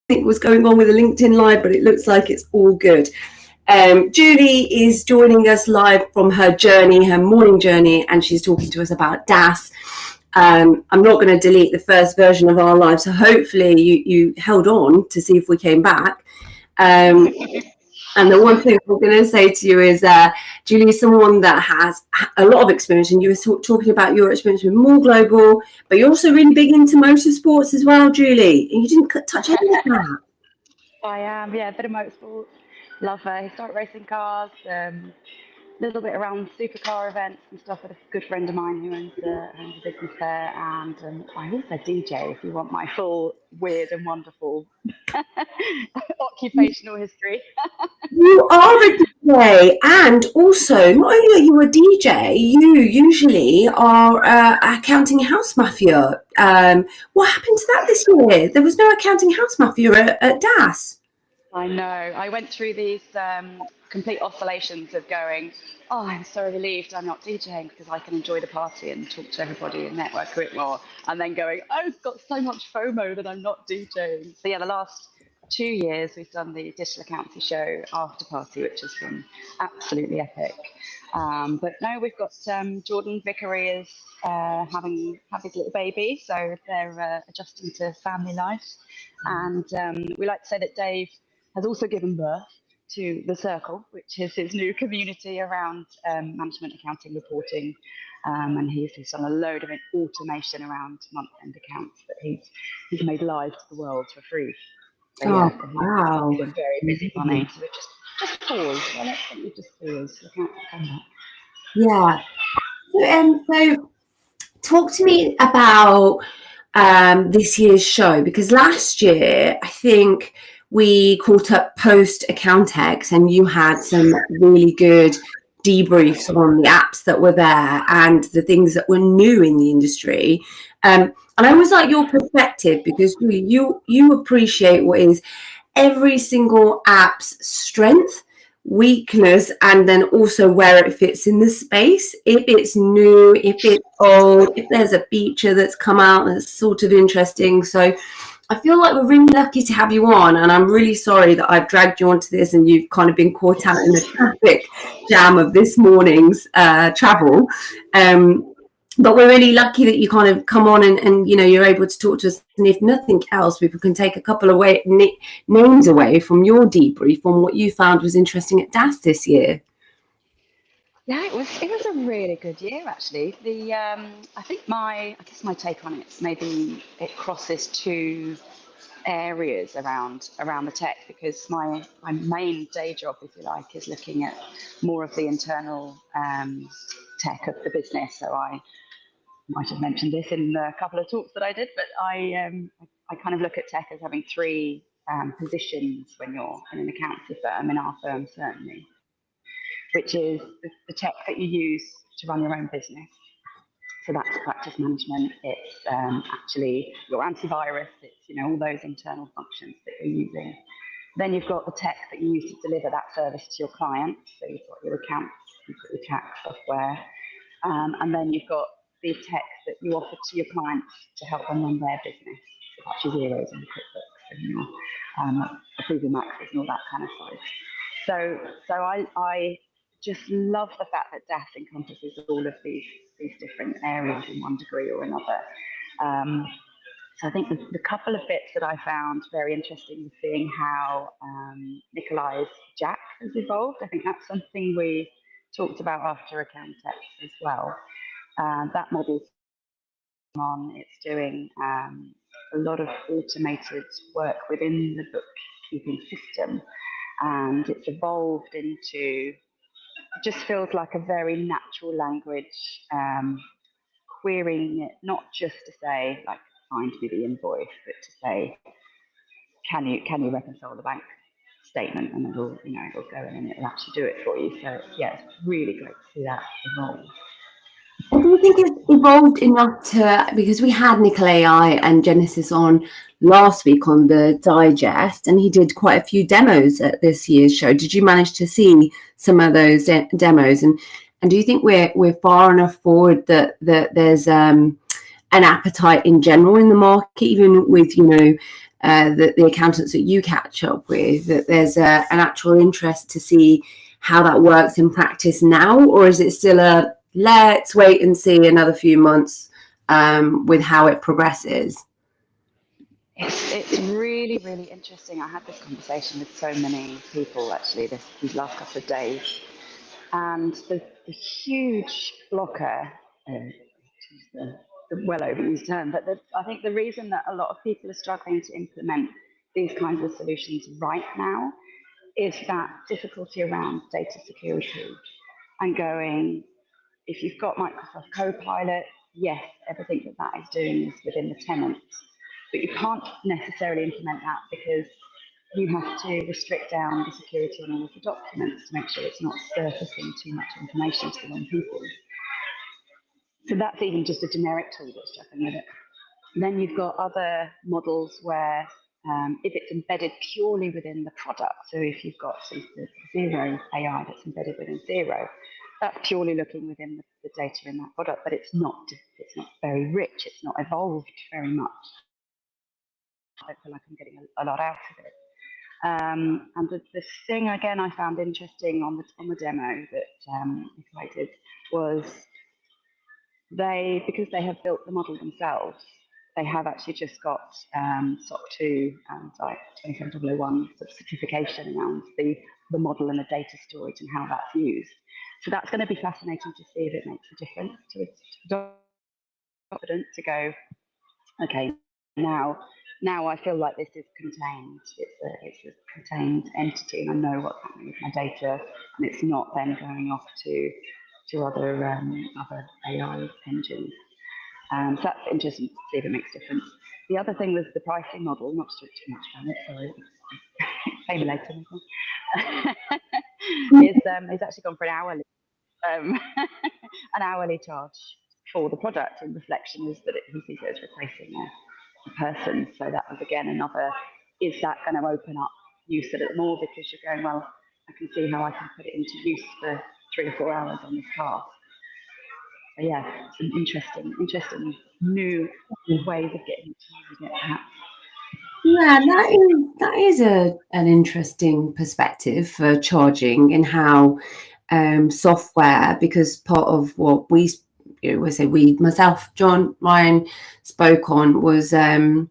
was going on with the LinkedIn Live, but it looks like it's all good. Julie is joining us live from her journey, her morning journey, and she's talking to us about DAS. I'm not going to delete the first version of our live, so hopefully you held on to see if we came back. And the one thing I'm going to say to you is, Julie is someone that has a lot of experience, and you were talking about your experience with More Global, but you're also really big into motorsports as well, Julie, and you didn't touch any of that. I am, yeah, a bit of motorsports. Love historic racing cars, little bit around supercar events and stuff with a good friend of mine who owns a business there, and I also DJ if you want my full weird and wonderful occupational history. You are a DJ, and also not only are you a DJ, you usually are accounting house mafia. What happened to that this year? There was no accounting house mafia at DAS. I know. I went through these complete oscillations of going, oh, I'm so relieved I'm not DJing because I can enjoy the party and talk to everybody and network a bit more. And then going, oh, I've got so much FOMO that I'm not DJing. So yeah, the last 2 years we've done the Digital Accountancy Show After Party, which has been absolutely epic. But no, we've got Jordan Vickery is having his little baby, so they're adjusting to family life. And we like to say that Dave has also given birth to The Circle, which is his new community around management, accounting, reporting, and he's done a load of automation around month-end accounts that he's made live to the world for free. So, oh, yeah, wow. He's a very busy bunny. So we just pause. Well, let's think we just pause. We can't come back. Yeah. So talk to me about this year's show, because last year I think we caught up post Accountex and you had some really good debriefs on the apps that were there and the things that were new in the industry. And I always like your perspective, because you appreciate what is every single app's strength, weakness, and then also where it fits in the space. If it's new, if it's old, if there's a feature that's come out that's sort of interesting. So I feel like we're really lucky to have you on, and I'm really sorry that I've dragged you onto this and you've kind of been caught out in the traffic jam of this morning's travel. But we're really lucky that you kind of come on and you're able to talk to us. And if nothing else, we can take a couple of names away from your debrief on what you found was interesting at DAS this year. Yeah, it was a really good year actually. I think my take on it, maybe it crosses two areas around the tech, because my main day job, if you like, is looking at more of the internal tech of the business. So I might have mentioned this in a couple of talks that I did, but I kind of look at tech as having three positions when you're in an accountancy firm, in our firm certainly, which is the tech that you use to run your own business. So that's practice management, it's actually your antivirus, it's all those internal functions that you're using. Then you've got the tech that you use to deliver that service to your clients. So you've got your accounts, you've got your tax software, and then you've got the tech that you offer to your clients to help them run their business. So that's your Xeros and QuickBooks and your Approval Maxes and all that kind of stuff. So I just love the fact that DAS encompasses all of these different areas in one degree or another. So I think the couple of bits that I found very interesting was seeing how Nikolai's Jack has evolved. I think that's something we talked about after Accountex as well. That model it's doing a lot of automated work within the bookkeeping system, and it's evolved into, it just feels like a very natural language, querying it not just to say like find me the invoice, but to say can you reconcile the bank statement, and it'll go in and it'll actually do it for you. So yeah, it's really great to see that evolve. And do you think it's evolved enough to, because we had Nikolai and Genesis on last week on the digest, and he did quite a few demos at this year's show. Did you manage to see some of those demos? And do you think we're far enough forward that there's an appetite in general in the market, even with the accountants that you catch up with, that there's an actual interest to see how that works in practice now, or is it still a let's wait and see another few months with how it progresses? It's really, really interesting. I had this conversation with so many people actually these last couple of days, and the huge blocker, the well overused term, but I think the reason that a lot of people are struggling to implement these kinds of solutions right now is that difficulty around data security and going, if you've got Microsoft Copilot, yes, everything that is doing is within the tenants, but you can't necessarily implement that because you have to restrict down the security on all of the documents to make sure it's not surfacing too much information to the wrong people. So that's even just a generic tool that's struggling with it. Then you've got other models where if it's embedded purely within the product, so if you've got the Xero AI that's embedded within Xero, that's purely looking within the data in that product, but it's not very rich, it's not evolved very much. I don't feel like I'm getting a lot out of it. And the thing again I found interesting on the demo that I did was because they have built the model themselves, they have actually just got SOC 2 and 27001 sort of certification around the model and the data storage and how that's used. So that's going to be fascinating to see if it makes a difference to its confidence to go, okay, now I feel like this is contained. It's a contained entity, and I know what's happening with my data, and it's not then going off to other AI engines. So that's interesting to see if it makes a difference. The other thing was the pricing model. Not to talk too much about it. Sorry, pay me later. It's actually gone for an hourly charge for the product, and reflection is that he sees it as replacing a person. So that was again another. Is that going to open up use of it more because you're going, well, I can see how I can put it into use for 3 or 4 hours on this task. So yeah, some interesting new ways of getting it perhaps. Yeah, that is an interesting perspective for charging and how software, because part of what we myself, John, Ryan spoke on was the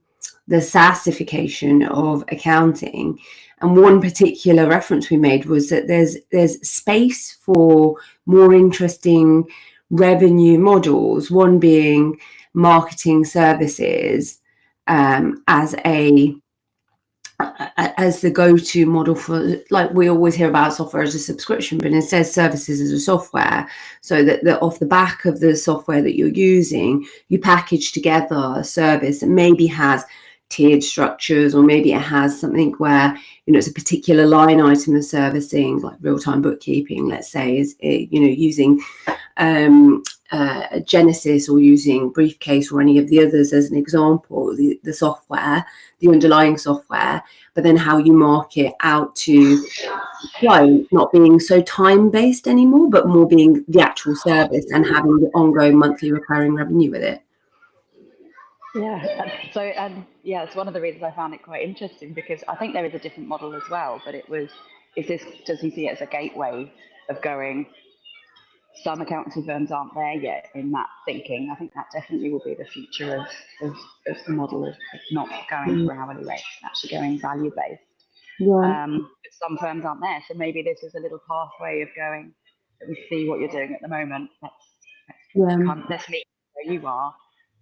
SaaSification of accounting. And one particular reference we made was that there's space for more interesting revenue models, one being marketing services as the go-to model for, like, we always hear about software as a subscription, but instead services as a software, so that off the back of the software that you're using, you package together a service that maybe has tiered structures, or maybe it has something where it's a particular line item of servicing, like real-time bookkeeping, let's say, is using Genesis or using Briefcase or any of the others as an example, the software, the underlying software, but then how you market out to clients, not being so time-based anymore, but more being the actual service and having the ongoing monthly recurring revenue with it. Yeah, it's one of the reasons I found it quite interesting, because I think there is a different model as well, but does he see it as a gateway of going, some accountancy firms aren't there yet in that thinking. I think that definitely will be the future of the model of not going for hourly rates, actually going value-based. Yeah. But some firms aren't there, so maybe this is a little pathway of going, that we see what you're doing at the moment, let's meet where you are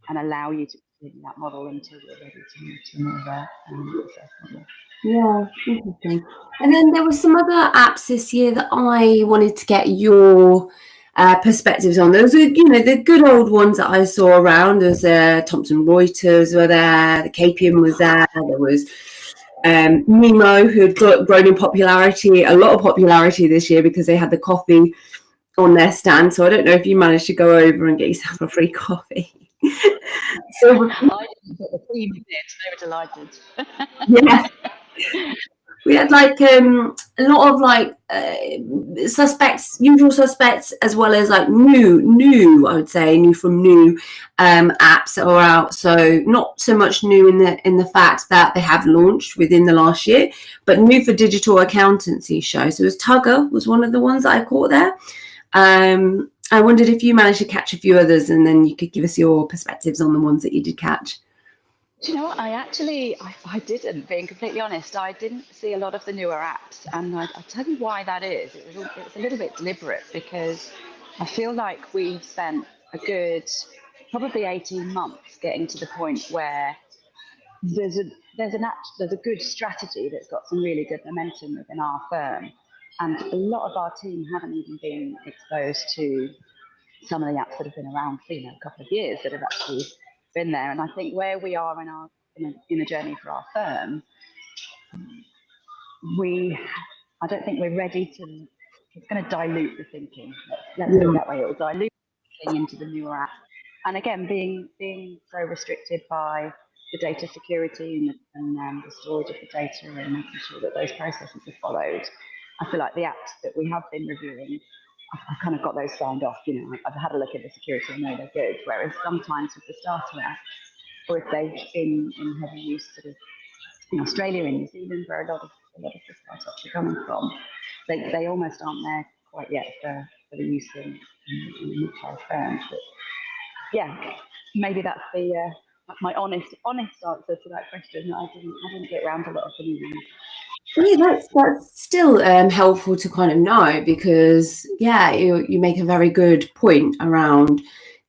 and allow you to continue that model until you're ready to move a model. Yeah, interesting. And then there were some other apps this year that I wanted to get your perspectives on. Those are, the good old ones that I saw around. There's Thomson Reuters were there, the KPM was there, there was Nemo, who had grown in popularity, a lot of popularity this year because they had the coffee on their stand. So I don't know if you managed to go over and get yourself a free coffee. So I didn't, but the team did. They were delighted. Yeah. We had a lot of like suspects, usual suspects, as well as like new, I would say, new apps that are out. So not so much new in the fact that they have launched within the last year, but new for digital accountancy shows. So it was Tugger was one of the ones that I caught there. I wondered if you managed to catch a few others, and then you could give us your perspectives on the ones that you did catch. Do you know what? I didn't, being completely honest. I didn't see a lot of the newer apps, and I'll tell you why that is. It was a little bit deliberate because I feel like we've spent a good, probably 18 months getting to the point where there's a good strategy that's got some really good momentum within our firm, and a lot of our team haven't even been exposed to some of the apps that have been around for a couple of years that have actually been there. And I think where we are in a journey for our firm, I don't think we're ready to. It's going to dilute the thinking. Let's put it that way. It will dilute thinking into the newer app. And again, being so restricted by the data security and the storage of the data and making sure that those processes are followed, I feel like the apps that we have been reviewing, I've kind of got those signed off. I've had a look at the security and know they're good. Whereas sometimes with the starter app, or if they've been in heavy use sort of in Australia and New Zealand, where a lot of the startups are coming from, they almost aren't there quite yet for the use in mid-sized firms. But yeah, maybe that's my honest answer to that question. I didn't get around a lot of the new ones. Yeah, that's still helpful to kind of know, because you make a very good point around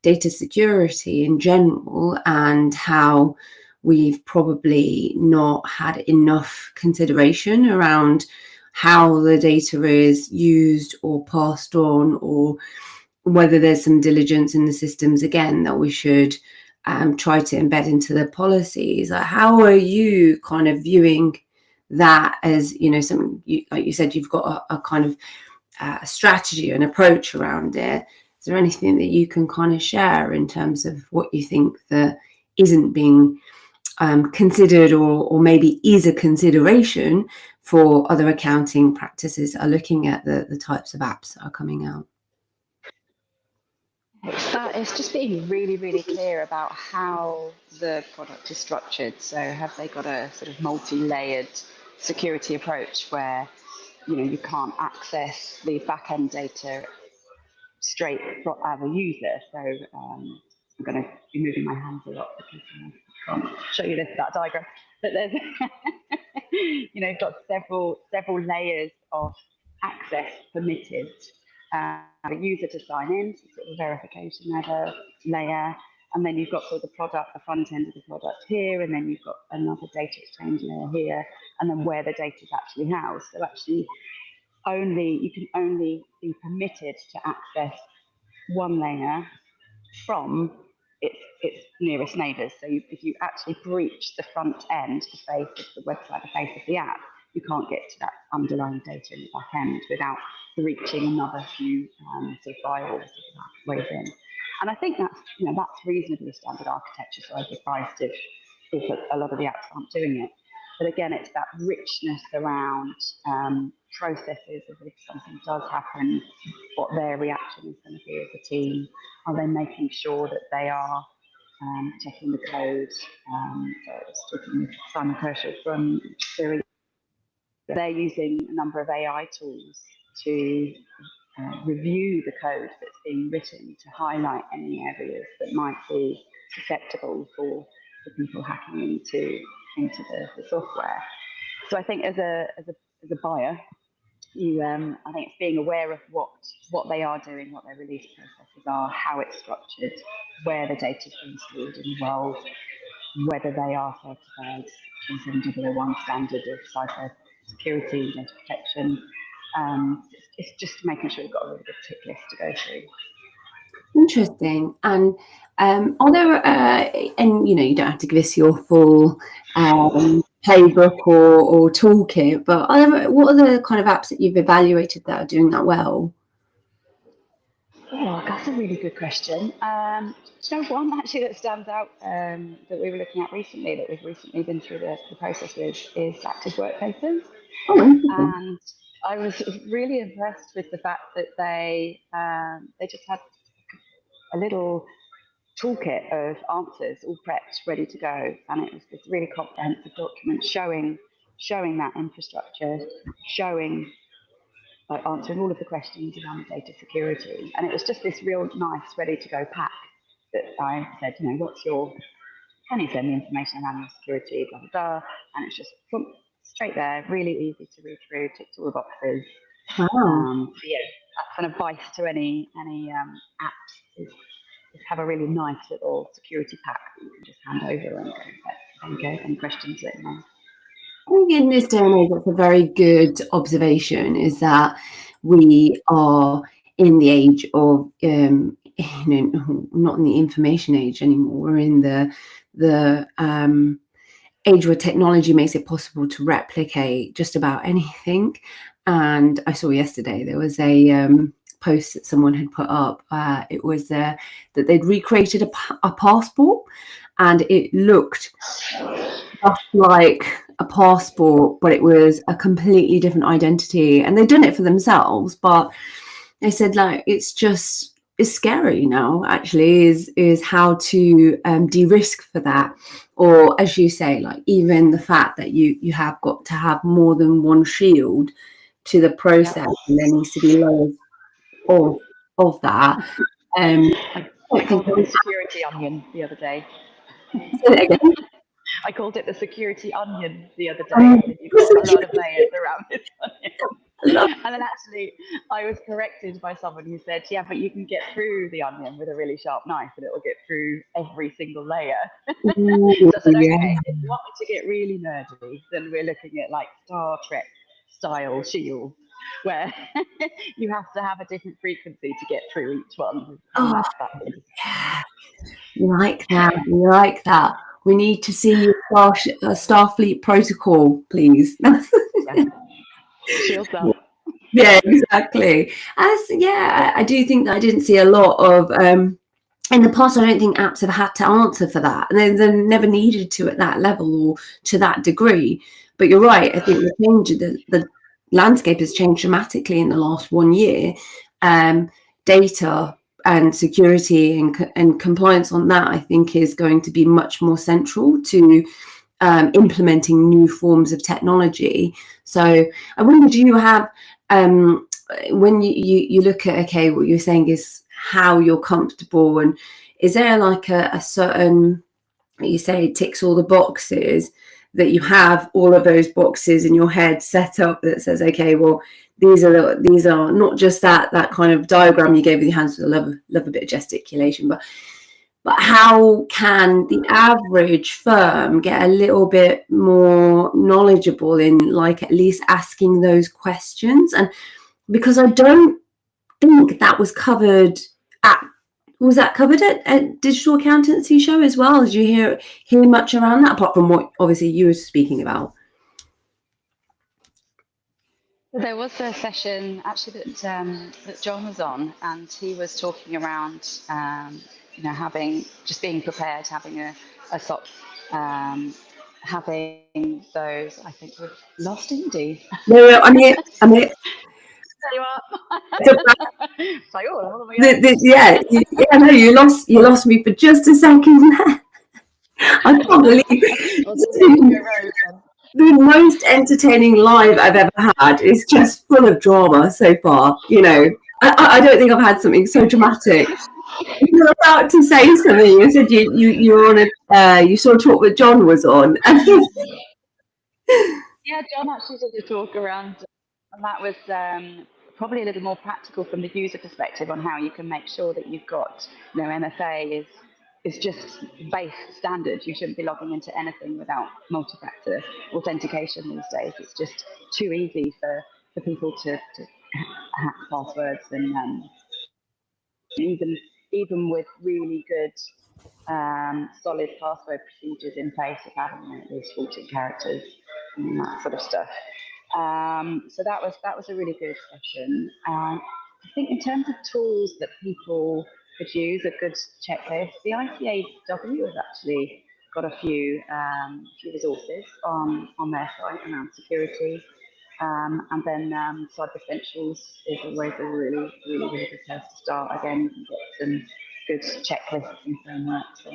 data security in general and how we've probably not had enough consideration around how the data is used or passed on, or whether there's some diligence in the systems again that we should try to embed into the policies. How are you kind of viewing that as something, like you said, you've got a kind of strategy and approach around it? Is there anything that you can kind of share in terms of what you think that isn't being considered, or maybe is a consideration for other accounting practices that are looking at the types of apps that are coming out? It's just being really, really clear about how the product is structured. So have they got a sort of multi-layered security approach where you can't access the back-end data straight as a user? So I'm going to be moving my hands a lot because I can't show you that diagram. But there's you've got several layers of access permitted. A user to sign in, so sort of verification layer, and then you've got sort of the front end of the product here, and then you've got another data exchange layer here, and then where the data is actually housed. So actually, you can only be permitted to access one layer from its nearest neighbours. So if you actually breach the front end, the face of the website, the face of the app, you can't get to that underlying data in the back end without breaching another few sort of firewalls that ways in. And I think that's reasonably standard architecture. So I'd be surprised if a lot of the apps aren't doing it. But again, it's that richness around processes of if something does happen, what their reaction is going to be as a team. Are they making sure that they are checking the code? So I was talking with Simon Kershaw from Siri. They're using a number of AI tools to review the code that's being written to highlight any areas that might be susceptible for people hacking into the software. So I think as a buyer, I think it's being aware of what they are doing, what their release processes are, how it's structured, where the data is being stored in the world, whether they are certified 27001 standard of cyber security and data protection. It's just making sure we've got a really good tick list to go through. Interesting. And are there, and you don't have to give us your full playbook or toolkit, but what are the kind of apps that you've evaluated that are doing that well? Oh, that's a really good question. One actually that stands out that we were looking at recently, that we've recently been through the process with, is Active Workplaces. Oh, and I was really impressed with the fact that they just had a little toolkit of answers all prepped, ready to go, and it was this really comprehensive document showing that infrastructure, showing like answering all of the questions around data security, and it was just this real nice, ready to go pack that I said, what's your can you send me information around your security, blah blah blah, and it's just straight there, really easy to read through, ticks all the boxes. Wow. So yeah, that's an advice to any apps is have a really nice little security pack that you can just hand over and go, there you go, any questions, let me know. I think in this day and age, that's a very good observation, is that we are in the age of, not in the information age anymore. We're in the age where technology makes it possible to replicate just about anything. And I saw yesterday there was a post that someone had put up. It was that they'd recreated a passport, and it looked just like a passport, but it was a completely different identity. And they'd done it for themselves, but they said like it's scary now. Actually, is how to de-risk for that, or as you say, like even the fact that you have got to have more than one shield to the process, and there needs to be layers of that. I called it the security onion the other day. Say it again. I called it the security onion the other day. You've got a lot of layers around this onion. And then actually, I was corrected by someone who said, yeah, but you can get through the onion with a really sharp knife and it will get through every single layer. So I said, okay, if you want me to get really nerdy, then we're looking at like Star Trek style shields, where you have to have a different frequency to get through each one. Oh, yeah. You like that. You like that. We need to see your Starfleet protocol, please. Yeah. Shields up. Yeah, exactly. I do think that I didn't see a lot of in the past. I don't think apps have had to answer for that, and they never needed to at that level or to that degree. But you're right. I think the landscape has changed dramatically in the last 1 year. Data and security and compliance on that, I think, is going to be much more central to implementing new forms of technology. So I wonder, do you have when you look at, okay, what you're saying is how you're comfortable, and is there like a certain, you say it ticks all the boxes, that you have all of those boxes in your head set up that says, okay, well, these are not just that kind of diagram you gave with your hands. I love a bit of gesticulation, but how can the average firm get a little bit more knowledgeable in, like, at least asking those questions? And because I don't think that was covered at Digital Accountancy Show as well? Did you hear much around that, apart from what obviously you were speaking about? There was a session actually that John was on, and he was talking around being prepared, having a SOC, having those. I think we've lost Indy. No, I'm here. There you are. It's like, oh, what am I no, you lost me for just a second there. I can't believe the most entertaining live I've ever had is just full of drama so far. I don't think I've had something so dramatic. You were about to say something. You said you were on you saw a talk that John was on. Yeah, John actually did a talk around, and that was probably a little more practical from the user perspective on how you can make sure that you've got, MFA is just base standard. You shouldn't be logging into anything without multi-factor authentication these days. It's just too easy for people to hack passwords, and even with really good solid password procedures in place of having at least 14 characters and that sort of stuff. So that was a really good session. I think in terms of tools that people could use, a good checklist, the ICAW has actually got a few resources on their site around security. And then Cyber Essentials is always a really, really, really good place to start. Again, you can get some good checklists and frameworks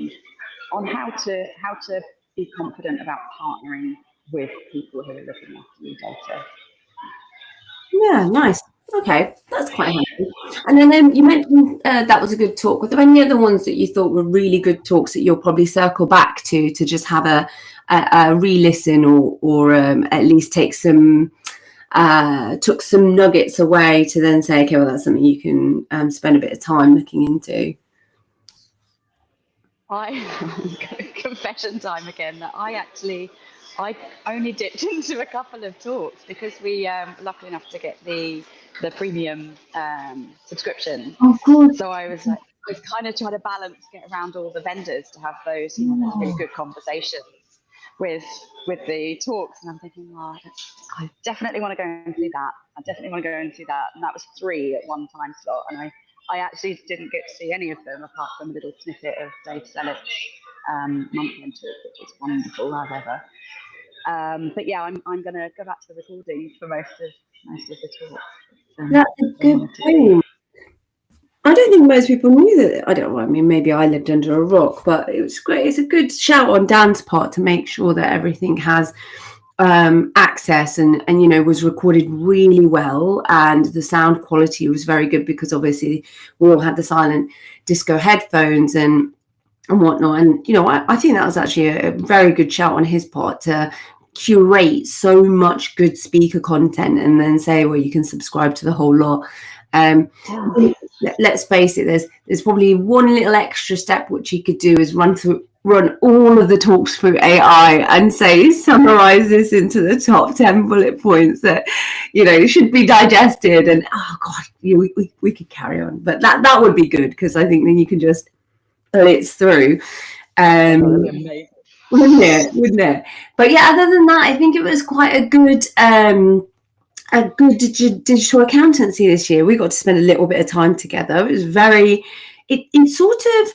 on how to be confident about partnering with people who are looking after your data. Yeah, nice. Okay, that's quite handy. And then you mentioned that was a good talk. Were there any other ones that you thought were really good talks that you'll probably circle back to just have a re-listen or at least take some took some nuggets away to then say, okay, well, that's something you can spend a bit of time looking into? Confession time again, that I only dipped into a couple of talks because we were lucky enough to get the premium subscription. Of course. So I was kind of trying to get around all the vendors to have those, those really good conversations with the talks, and I'm thinking, I definitely want to go and see that. And that was 3 at one time slot, and I actually didn't get to see any of them apart from a little snippet of Dave Selleck's monthly talk, which was wonderful as ever. But yeah, I'm going to go back to the recordings for most of the talks. That's a good thing. I don't think most people knew that. I mean, maybe I lived under a rock, but it was great. It's a good shout on Dan's part to make sure that everything has access and was recorded really well, and the sound quality was very good because obviously we all had the silent disco headphones and whatnot. And I think that was actually a very good shout on his part to curate so much good speaker content and then say, well, you can subscribe to the whole lot. Let's face it, there's probably one little extra step which you could do is run all of the talks through AI and say, summarize this into the top 10 bullet points that should be digested. And we could carry on, but that would be good, because I think then you can just blitz through. Wouldn't it? But yeah, other than that, I think it was quite a good digital accountancy this year. We got to spend a little bit of time together. It was it sort of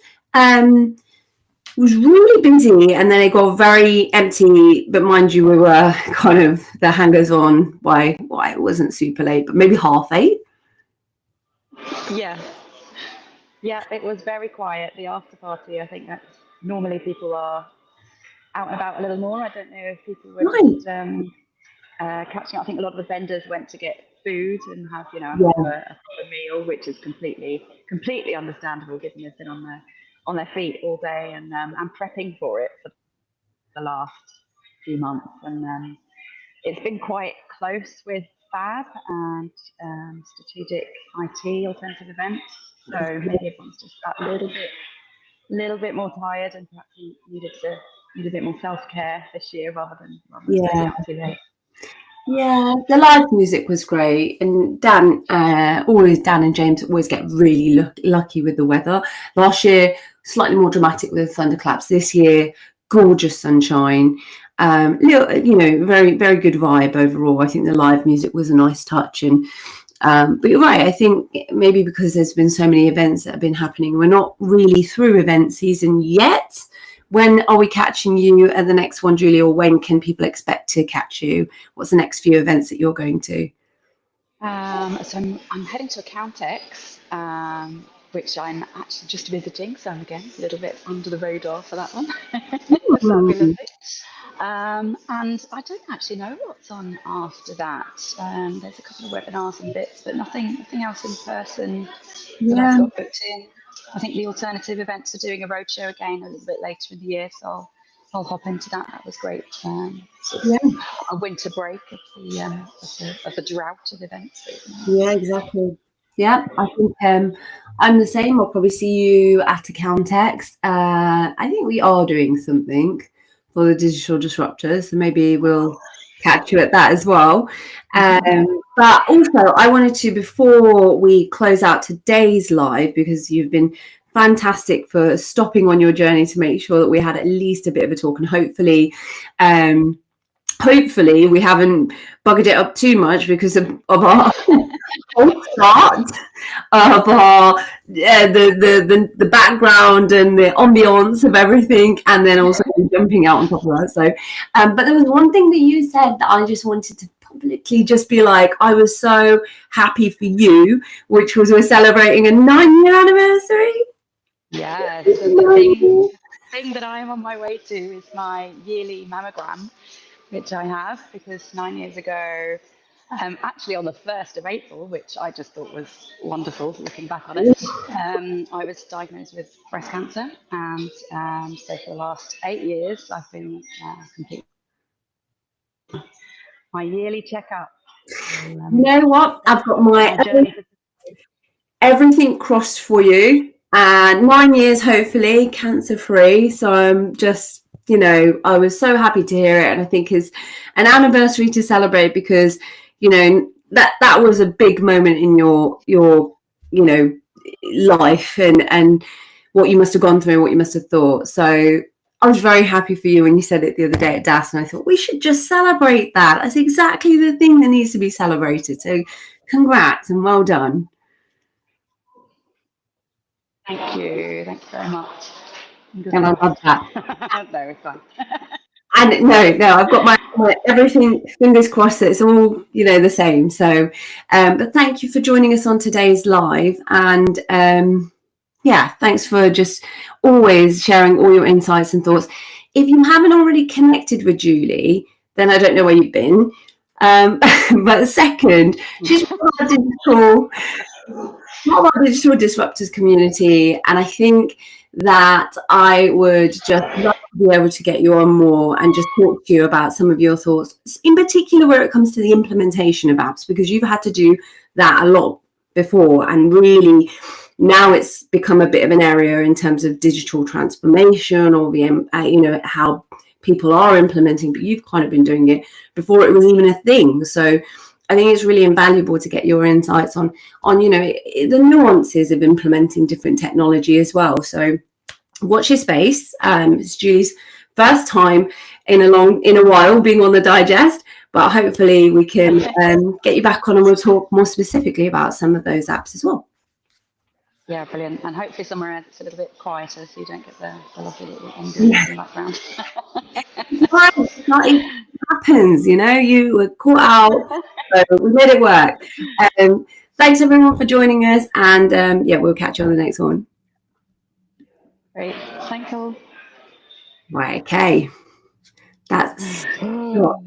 was really busy, and then it got very empty. But mind you, we were kind of the hangers on why it wasn't super late, but maybe 8:30. Yeah, it was very quiet. The after party, I think that normally people are out and about a little more. I don't know if people were just, catching up. I think a lot of the vendors went to get food and have a meal, which is completely understandable, given they've been on their feet all day and prepping for it for the last few months. And it's been quite close with FAB and strategic IT alternative events. So maybe everyone's just a little bit more tired and perhaps needed a bit more self-care this year rather than staying up too late. Yeah, the live music was great, and Dan and James always get really lucky with the weather. Last year, slightly more dramatic with thunderclaps. This year, gorgeous sunshine. Very, very good vibe overall. I think the live music was a nice touch, and but you're right. I think maybe because there's been so many events that have been happening, we're not really through event season yet. When are we catching you at the next one, Julie, or when can people expect to catch you? What's the next few events that you're going to? So I'm heading to Accountex, which I'm actually just visiting. So again, a little bit under the radar for that one. And I don't actually know what's on after that. There's a couple of webinars and bits, but nothing else in person that I've got booked in. I think the alternative events are doing a roadshow again a little bit later in the year, so I'll hop into that. That was great. A winter break of the drought of events. Yeah, exactly. Yeah, I think I'm the same. I'll probably see you at Accountex. I think we are doing something for the Digital Disruptors, so maybe we'll catch you at that as well. But also, I wanted to, before we close out today's live, because you've been fantastic for stopping on your journey to make sure that we had at least a bit of a talk, and hopefully we haven't buggered it up too much because of our start of our the background and the ambience of everything, and then also jumping out on top of that. So but there was one thing that you said that I just wanted to publicly just be like, I was so happy for you, which was we're celebrating a 9-year anniversary. Yes, the thing that I am on my way to is my yearly mammogram, which I have because 9 years ago, actually on the 1st of April, which I just thought was wonderful looking back on it, I was diagnosed with breast cancer. And so for the last 8 years, I've been completing my yearly checkup. So, You know what? I've got my journey. everything crossed for you, and 9 years hopefully cancer free. So I'm just, you know, I was so happy to hear it, and I think is an anniversary to celebrate because, you know, that was a big moment in your you know, life, and what you must have gone through and what you must have thought. So I was very happy for you when you said it the other day at DAS, and I thought we should just celebrate that. That's exactly the thing that needs to be celebrated. So congrats and well done. Thank you. Thank you very much. And I love that. No, it's fine. And no, I've got my everything, fingers crossed that it's all, you know, the same. So, but thank you for joining us on today's live. And yeah, thanks for just always sharing all your insights and thoughts. If you haven't already connected with Julie, then I don't know where you've been. But second, she's part of the digital disruptors community, and I think that I would just love to be able to get you on more and just talk to you about some of your thoughts, in particular where it comes to the implementation of apps, because you've had to do that a lot before, and really now it's become a bit of an area in terms of digital transformation, or the you know, how people are implementing, but you've kind of been doing it before it was even a thing. So I think it's really invaluable to get your insights on you know, the nuances of implementing different technology as well. So watch your space. It's Julie's first time in a while being on the digest, but hopefully we can get you back on and we'll talk more specifically about some of those apps as well. Yeah, brilliant. And hopefully somewhere it's a little bit quieter so you don't get the lovely little ambience in the background. It happens, you know, you were caught out, so we made it work. Thanks everyone for joining us, and yeah, we'll catch you on the next one. Great. Thanks all. Right, okay. That's oh